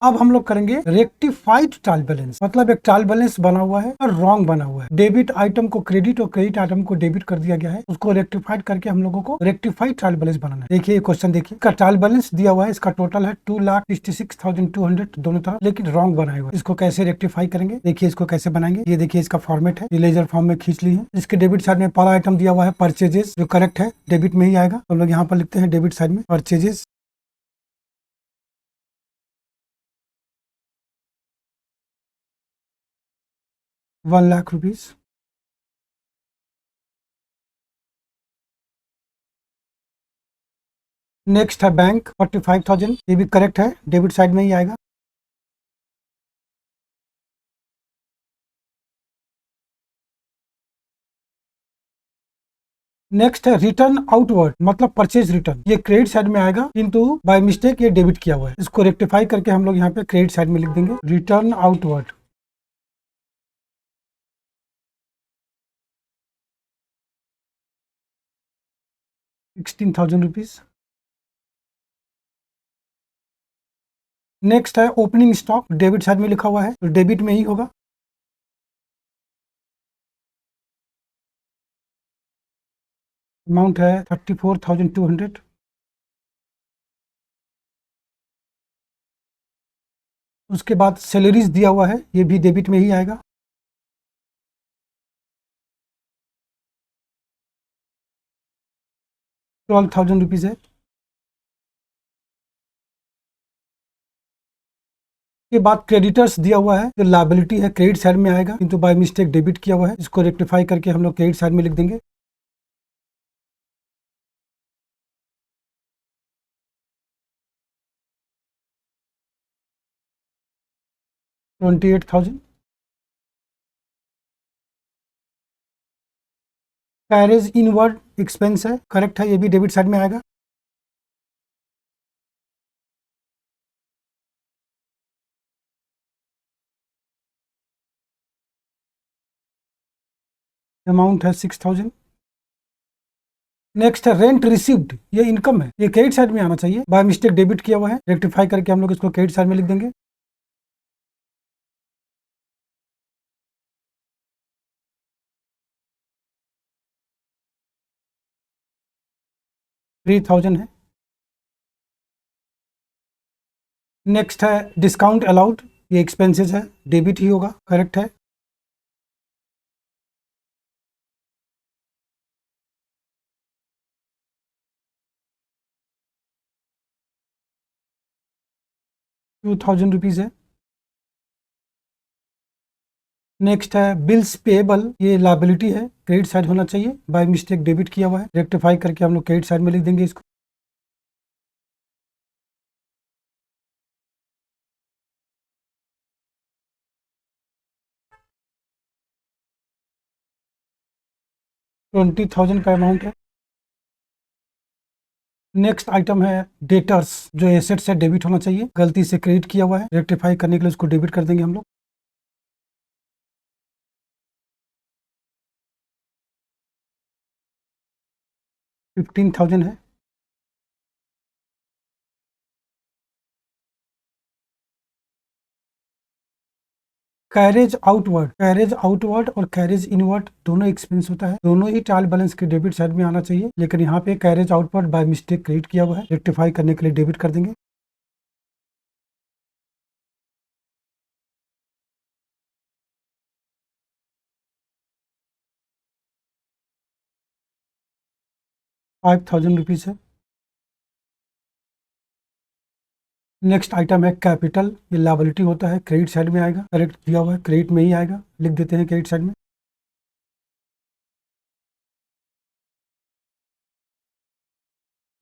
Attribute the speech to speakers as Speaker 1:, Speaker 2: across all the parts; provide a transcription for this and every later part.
Speaker 1: अब हम लोग करेंगे रेक्टिफाइड ट्रायल बैलेंस, मतलब एक ट्रायल बैलेंस बना हुआ है और रॉन्ग बना हुआ है। डेबिट आइटम को क्रेडिट और क्रेडिट आइटम को डेबिट कर दिया गया है, उसको रेक्टिफाइड करके हम लोगों को रेक्टिफाइड ट्रायल बैलेंस बनाना है। देखिए ये क्वेश्चन देखिए, इसका ट्रायल बैलेंस दिया हुआ है, इसका टोटल है 2,66,200 दोनों तरफ, लेकिन रॉन्ग बनाया हुआ है। इसको कैसे रेक्टिफाई करेंगे, देखिए इसको कैसे बनाएंगे। ये देखिए इसका फॉर्मेट है, ये लेजर फॉर्म में खींच ली है। इसके डेबिट साइड में पहला आइटम दिया हुआ है परचेजेस, जो करेक्ट है, डेबिट में ही आएगा। हम लोग यहाँ पर लिखते हैं डेबिट साइड में परचेजेस, 1,00,000 रुपीज। नेक्स्ट है बैंक 45,000, ये भी करेक्ट है, डेबिट साइड में ही आएगा। नेक्स्ट है रिटर्न आउटवर्ड, मतलब परचेज रिटर्न, ये क्रेडिट साइड में आएगा, किंतु बाय मिस्टेक ये डेबिट किया हुआ है। इसको रेक्टिफाई करके हम लोग यहाँ पे क्रेडिट साइड में लिख देंगे रिटर्न आउटवर्ड, 16,000 रुपीज। नेक्स्ट है ओपनिंग स्टॉक, डेबिट साइड में लिखा हुआ है, तो डेबिट में ही होगा। अमाउंट है 34,200। उसके बाद सैलरीज दिया हुआ है, ये भी डेबिट में ही आएगा। ₹12,000 है। के बाद क्रेडिटर्स दिया हुआ है, जो लायबिलिटी है, क्रेडिट साइड में आएगा, किंतु बाय मिस्टेक डेबिट किया हुआ है। इसको रेक्टिफाई करके हम लोग क्रेडिट साइड में लिख देंगे। $28,000। कैरेज इनवर्ड एक्सपेंस है, करेक्ट है, ये भी डेबिट साइड में आएगा। अमाउंट है 6,000। नेक्स्ट है रेंट रिसीव्ड, ये इनकम है, ये क्रेडिट साइड में आना चाहिए, बाय मिस्टेक डेबिट किया हुआ है। रेक्टिफाई करके हम लोग इसको क्रेडिट साइड में लिख देंगे। $3,000 है। नेक्स्ट है डिस्काउंट अलाउड, ये एक्सपेंसेस है, डेबिट ही होगा, करेक्ट है। ₹2,000 है। नेक्स्ट है बिल्स पेएबल, ये लायबिलिटी है, क्रेडिट साइड होना चाहिए, बाय मिस्टेक डेबिट किया हुआ है। रेक्टिफाई करके हम लोग क्रेडिट साइड में लिख देंगे इसको। $20,000 का अमाउंट है। नेक्स्ट आइटम है डेटर्स, जो एसेट से डेबिट होना चाहिए, गलती से क्रेडिट किया हुआ है। रेक्टिफाई करने के लिए उसको डेबिट कर देंगे हम लोग। $15,000 है। कैरेज आउटवर्ड और कैरेज इनवर्ड दोनों एक्सपेंस होता है, दोनों ही ट्रायल बैलेंस के डेबिट साइड में आना चाहिए, लेकिन यहाँ पे carriage outward by mistake credit किया हुआ है। रेक्टिफाई करने के लिए डेबिट कर देंगे। ₹5,000 है। नेक्स्ट आइटम है कैपिटल, ये लायबिलिटी होता है, क्रेडिट साइड में आएगा, करेक्ट दिया हुआ है, क्रेडिट में ही आएगा, लिख देते हैं क्रेडिट साइड में।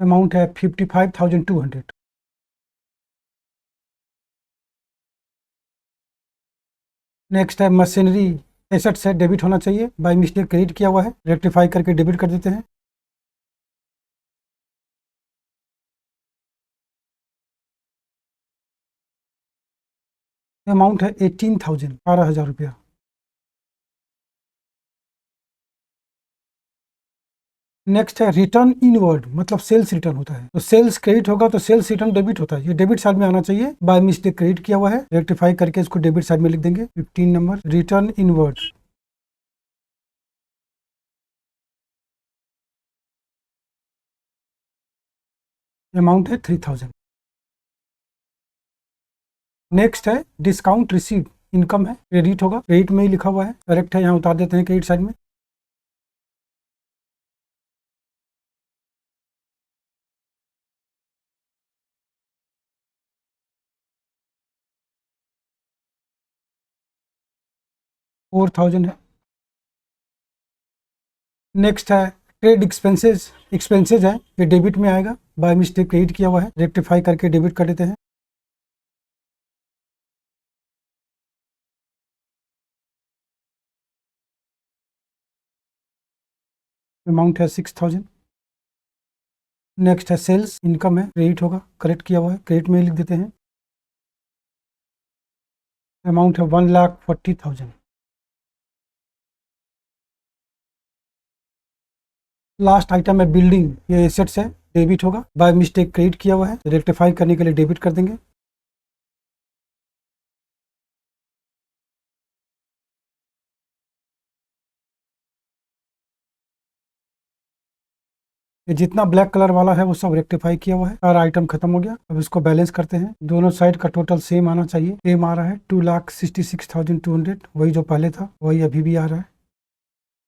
Speaker 1: अमाउंट है 55,200। नेक्स्ट है मशीनरी, एसेट से डेबिट होना चाहिए, बाय मिस्टेक क्रेडिट किया हुआ है। रेक्टिफाई करके डेबिट कर देते हैं। अमाउंट है 18,000, 12,000 रुपया। नेक्स्ट है रिटर्न इनवर्ड, मतलब सेल्स रिटर्न होता है। तो सेल्स क्रेडिट होगा तो सेल्स रिटर्न डेबिट होता है, ये डेबिट साइड में आना चाहिए, बाय मिस्टेक क्रेडिट किया हुआ है, रेक्टिफाई करके इसको डेबिट साइड में लिख देंगे। 15 नंबर रिटर्न इनवर्ड, अमाउंट है 3000। नेक्स्ट है डिस्काउंट रिसीव, इनकम है, क्रेडिट होगा, क्रेडिट में ही लिखा हुआ है, करेक्ट है, यहाँ उतार देते हैं क्रेडिट साइड में। $4000 है। नेक्स्ट है ट्रेड एक्सपेंसेस, एक्सपेंसेज है, ये डेबिट में आएगा, बाय मिस्टेक क्रेडिट किया हुआ है, रेक्टिफाई करके डेबिट कर देते हैं। अमाउंट है 6000। नेक्स्ट है सेल्स, इनकम है, क्रेडिट होगा, करेक्ट किया हुआ है, क्रेडिट में ही लिख देते हैं। अमाउंट है 1,40,000। लास्ट आइटम है बिल्डिंग, ये एसेट्स है, डेबिट होगा, बाय मिस्टेक क्रेडिट किया हुआ है, रेक्टिफाई करने के लिए डेबिट कर देंगे। ये जितना ब्लैक कलर वाला है वो सब रेक्टिफाई किया हुआ है, सारा आइटम खत्म हो गया। अब इसको बैलेंस करते हैं, दोनों साइड का टोटल सेम आना चाहिए, सेम आ रहा है 2,66,200, वही जो पहले था वही अभी भी आ रहा है।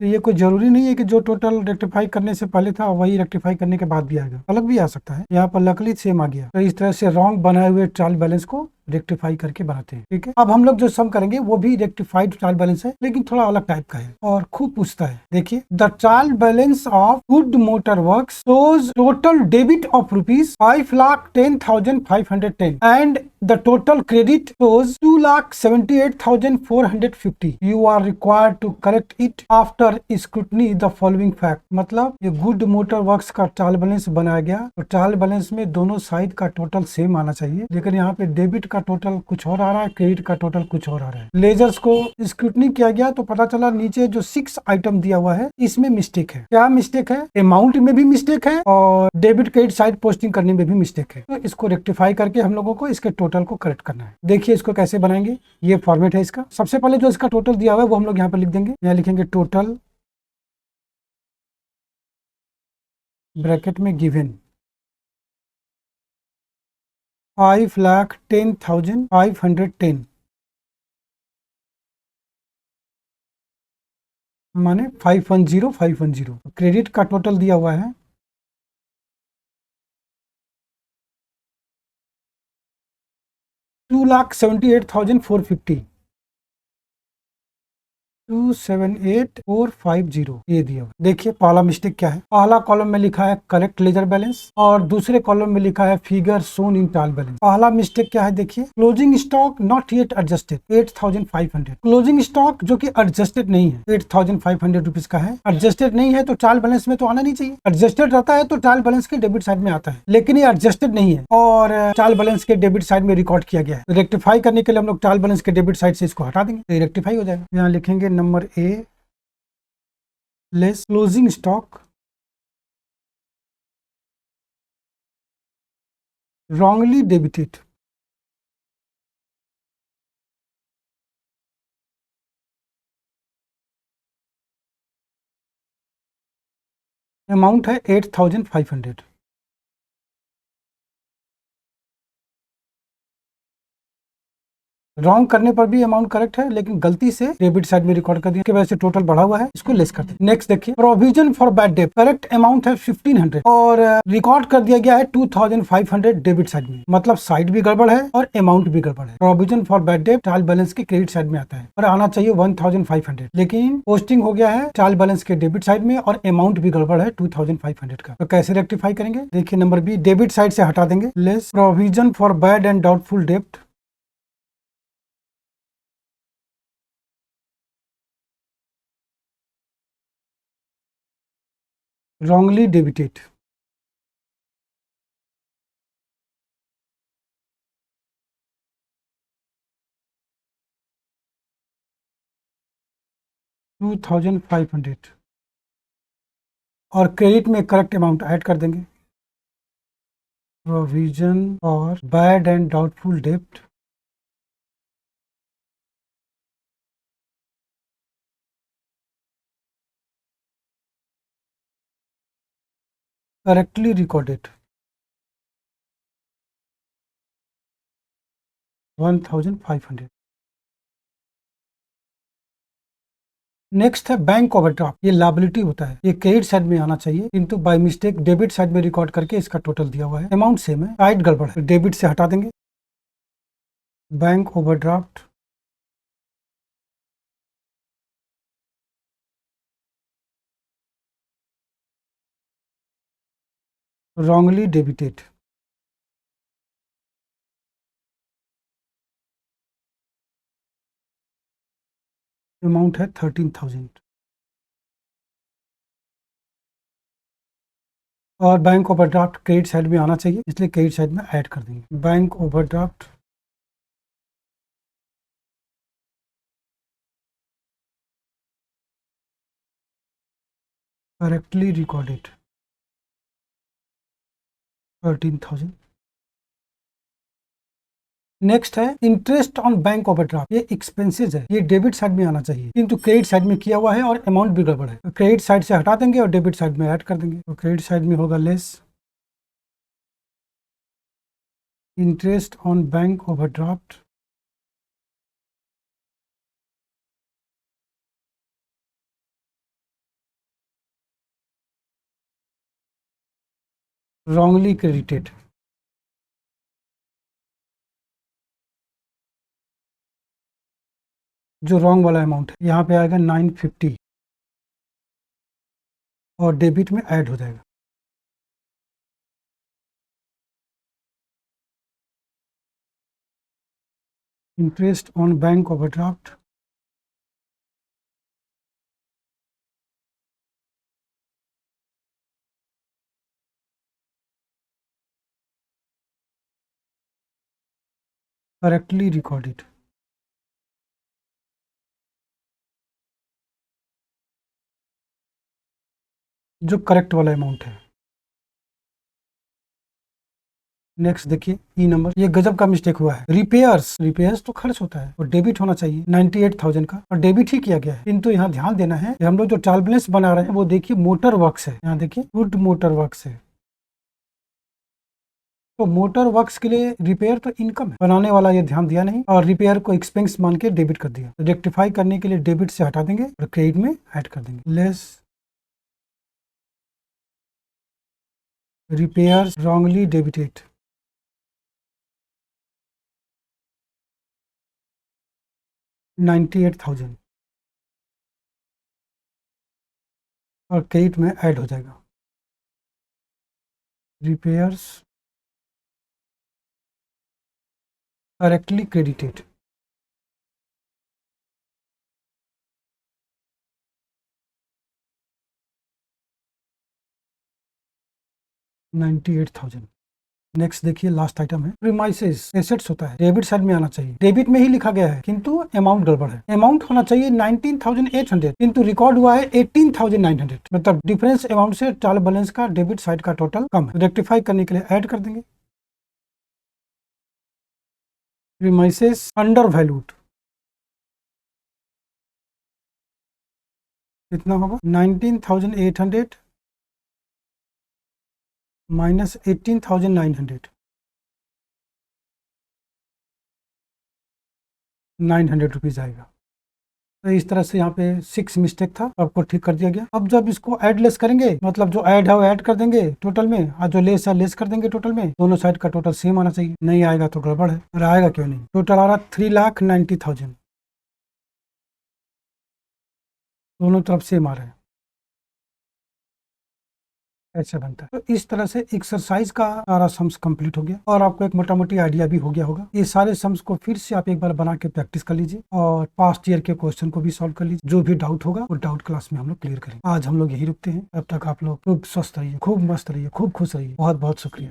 Speaker 1: तो ये कोई जरूरी नहीं है कि जो टोटल रेक्टिफाई करने से पहले था वही रेक्टिफाई करने के बाद भी आएगा, अलग भी आ सकता है। यहाँ पर लकली सेम आ गया, तो इस तरह से रॉन्ग बनाए हुए ट्रायल बैलेंस को रेक्टिफाई करके बनाते हैं। ठीक है, अब हम लोग जो सम करेंगे वो भी रेक्टिफाइड ट्रायल बैलेंस है, लेकिन थोड़ा अलग टाइप का है और खूब पूछता है। देखिए, the trial balance of Good Motor Works shows total debit of ₹5,10,510 and the total credit shows 2,78,450। You are required to correct it after scrutiny the following fact. मतलब ये गुड मोटर वर्क्स का ट्रायल बैलेंस बनाया गया, तो trial balance में दोनों side का total same आना चाहिए, लेकिन यहाँ पे डेबिट का टोटल कुछ और आ रहा है, क्रेडिट का टोटल कुछ और आ रहा है। लेजर्स को स्क्रूटनी किया गया तो पता चला नीचे जो 6 आइटम दिया हुआ है इसमें मिस्टेक है। क्या मिस्टेक है? अमाउंट में भी मिस्टेक है और डेबिट क्रेडिट साइड पोस्टिंग करने में भी मिस्टेक है। तो इसको रेक्टिफाई करके हम लोगों को इसके टोटल को करेक्ट करना है। देखिए इसको कैसे बनाएंगे, ये फॉर्मेट है इसका। सबसे पहले जो इसका टोटल दिया हुआ है वो हम लोग यहाँ पर लिख देंगे, यहाँ लिखेंगे टोटल ब्रैकेट में गिवन 5,10,510 माने 510,510। क्रेडिट का टोटल दिया हुआ है 2,78,450, 278,450 ये दिया हुआ। देखिए पहला मिस्टेक क्या है, पहला कॉलम में लिखा है करेक्ट लेजर बैलेंस और दूसरे कॉलम में लिखा है figure shown in trial balance. पहला मिस्टेक क्या है, देखिए closing stock not yet adjusted 8,500। Closing stock जो कि एडजस्टेड नहीं है 8,500 रुपीज का है, एडजस्टेड नहीं है तो ट्रायल बैलेंस में तो आना नहीं चाहिए। एडजस्टेड रहता है तो ट्रायल बैलेंस के डेबिट साइड में आता है, लेकिन ये एडजस्टेड नहीं है और ट्रायल बैलेंस के डेबिट साइड में रिकॉर्ड किया गया है। रेक्टिफाई करने के लिए हम लोग ट्रायल बैलेंस के डेबिट साइड से इसको हटा देंगे, तो रेक्टिफाई हो जाएगा। यहाँ लिखेंगे number A less closing stock wrongly debited, amount है 8,500। रॉन्ग करने पर भी अमाउंट करेक्ट है, लेकिन गलती से डेबिट साइड में रिकॉर्ड कर दिया, इसकी वजह से टोटल बढ़ा हुआ है, इसको लेस करते हैं। नेक्स्ट देखिए provision for bad debt, correct amount है 1,500 और रिकॉर्ड कर दिया गया है 2,500 डेबिट साइड में, मतलब साइड भी गड़बड़ है और अमाउंट भी गड़बड़ है। Provision for bad debt trial balance के क्रेडिट साइड में आता है और आना चाहिए 1,500, लेकिन पोस्टिंग हो गया है ट्रायल बैलेंस के डेबिट साइड में और अमाउंट भी गड़बड़ है 2,500 का। तो कैसे रेक्टिफाई करेंगे, देखिए नंबर बी डेबिट साइड से हटा देंगे, less provision for bad and doubtful डेब्ट wrongly debited, 2,500। और क्रेडिट में करेक्ट अमाउंट ऐड कर देंगे। प्रोविजन और बैड एंड डाउटफुल डेब्ट करेक्टली रिकॉर्डेड 1500। नेक्स्ट है बैंक ओवरड्राफ्ट। ये लायबिलिटी होता है, ये क्रेडिट साइड में आना चाहिए किंतु बाय मिस्टेक डेबिट साइड में रिकॉर्ड करके इसका टोटल दिया हुआ है, अमाउंट सेम है, साइड गड़बड़ है, डेबिट से हटा देंगे। Bank overdraft wrongly debited, amount है 13,000। और बैंक ओवरड्राफ्ट क्रेडिट साइड में आना चाहिए, इसलिए क्रेडिट साइड में ऐड कर देंगे। Bank overdraft correctly recorded 13,000। Next है इंटरेस्ट ऑन बैंक ओवरड्राफ्ट। ये एक्सपेंसेस है, ये डेबिट साइड में आना चाहिए किंतु क्रेडिट साइड में किया हुआ है और अमाउंट भी गड़बड़ है, तो क्रेडिट साइड से हटा देंगे और डेबिट साइड में ऐड कर देंगे। तो क्रेडिट साइड में होगा less interest on bank overdraft wrongly credited, जो रॉन्ग वाला अमाउंट है यहाँ पे आएगा 950 और डेबिट में ऐड हो जाएगा। Interest on bank overdraft correctly recorded, जो करेक्ट वाला अमाउंट है। नेक्स्ट देखिए ई नंबर, ये गजब का मिस्टेक हुआ है। रिपेयर्स तो खर्च होता है और डेबिट होना चाहिए 98,000 का, और डेबिट ही किया गया है किंतु यहाँ ध्यान देना है कि हम लोग जो ट्रायल बैलेंस बना रहे हैं वो देखिए मोटर वर्क्स है, यहाँ देखिए गुड मोटर वर्क्स है, तो मोटर वर्क्स के लिए रिपेयर तो इनकम है, बनाने वाला ये ध्यान दिया नहीं और रिपेयर को एक्सपेंस मान के डेबिट कर दिया। तो रेक्टिफाई करने के लिए डेबिट से हटा देंगे और क्रेडिट में ऐड कर देंगे। लेस रिपेयर्स रॉन्गली डेबिटेड 98,000 और क्रेडिट में ऐड हो जाएगा। Repairs correctly credited 98,000। नेक्स्ट देखिए लास्ट आइटम है प्रीमाइसेस। एसेट्स होता है, डेबिट साइड में आना चाहिए, डेबिट में ही लिखा गया है किंतु अमाउंट गड़बड़ है, अमाउंट होना चाहिए 19,800 किंतु रिकॉर्ड हुआ है 18,900, मतलब डिफरेंस अमाउंट से ट्रायल बैलेंस का डेबिट साइड का टोटल कम है। रेक्टिफाई करने के लिए ऐड कर देंगे। प्रीमाइसेस अंडर वैल्यूड कितना होगा 19,800 माइनस 18,900, 900 रुपीज आएगा। तो इस तरह से यहाँ पे 6 मिस्टेक था, आपको ठीक कर दिया गया। अब जब इसको ऐड लेस करेंगे, मतलब जो ऐड है वो ऐड कर देंगे टोटल में और जो लेस है लेस कर देंगे टोटल में, दोनों साइड का टोटल सेम आना चाहिए। नहीं आएगा तो गड़बड़ है, और आएगा क्यों नहीं। टोटल आ रहा 3,90,000, दोनों तरफ सेम आ रहा है, ऐसा बनता है। तो इस तरह से एक्सरसाइज का सारा सम्स कंप्लीट हो गया और आपको एक मोटा मोटी आइडिया भी हो गया होगा। ये सारे सम्स को फिर से आप एक बार बना के प्रैक्टिस कर लीजिए और पास्ट ईयर के क्वेश्चन को भी सॉल्व कर लीजिए। जो भी डाउट होगा वो डाउट क्लास में हम लोग क्लियर करेंगे। आज हम लोग यही रुकते हैं, तब तक आप लोग खूब स्वस्थ रहिए, खूब मस्त रहिए, खूब खुश रहिए। बहुत बहुत शुक्रिया।